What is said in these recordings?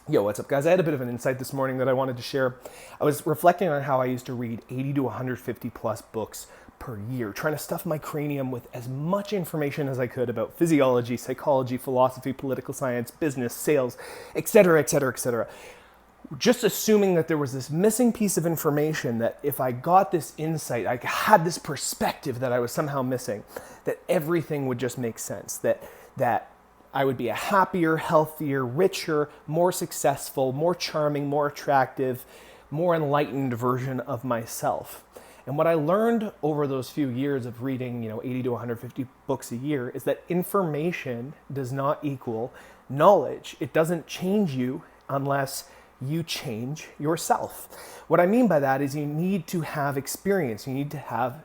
Yo, what's up, guys? I had a bit of an insight this morning that I wanted to share. I was reflecting on how I used to read 80 to 150 plus books per year, trying to stuff my cranium with as much information as I could about physiology, psychology, philosophy, political science, business, sales, etc., etc., etc. Just assuming that there was this missing piece of information, that if I got this insight, I had this perspective that I was somehow missing, that everything would just make sense, that I would be a happier, healthier, richer, more successful, more charming, more attractive, more enlightened version of myself. And what I learned over those few years of reading, 80 to 150 books a year is that information does not equal knowledge. It doesn't change you unless you change yourself. What I mean by that is you need to have experience, you need to have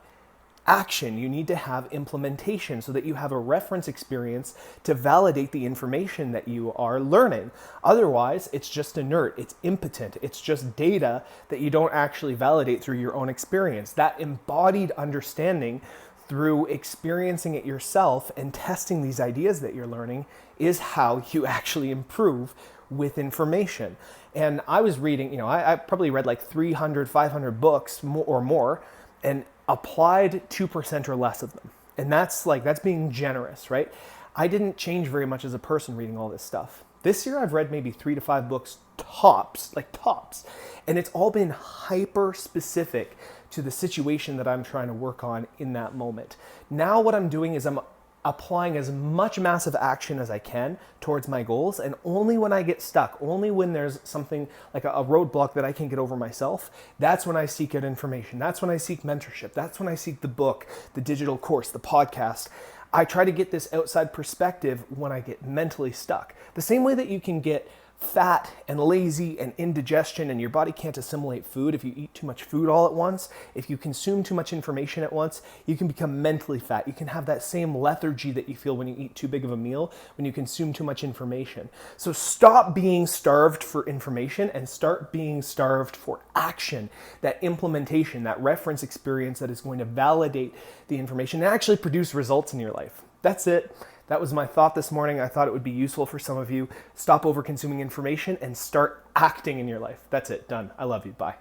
action, you need to have implementation so that you have a reference experience to validate the information that you are learning. Otherwise, it's just inert, it's impotent, it's just data that you don't actually validate through your own experience. That embodied understanding through experiencing it yourself and testing these ideas that you're learning is how you actually improve with information. And I was reading, I probably read like 300, 500 books or more, and applied 2% or less of them. And that's being generous, right? I didn't change very much as a person reading all this stuff. This year I've read maybe 3 to 5 books tops. And it's all been hyper specific to the situation that I'm trying to work on in that moment. Now what I'm doing is I'm applying as much massive action as I can towards my goals, and only when I get stuck, only when there's something like a roadblock that I can get over myself, that's when I seek out information. That's when I seek mentorship. That's when I seek the book, the digital course, the podcast. I try to get this outside perspective when I get mentally stuck. The same way that you can get fat and lazy and indigestion and your body can't assimilate food if you eat too much food all at once, if you consume too much information at once, you can become mentally fat. You can have that same lethargy that you feel when you eat too big of a meal, when you consume too much information. So stop being starved for information and start being starved for action, that implementation, that reference experience that is going to validate the information and actually produce results in your life. That's it. That was my thought this morning. I thought it would be useful for some of you. Stop over consuming information and start acting in your life. That's it. Done. I love you. Bye.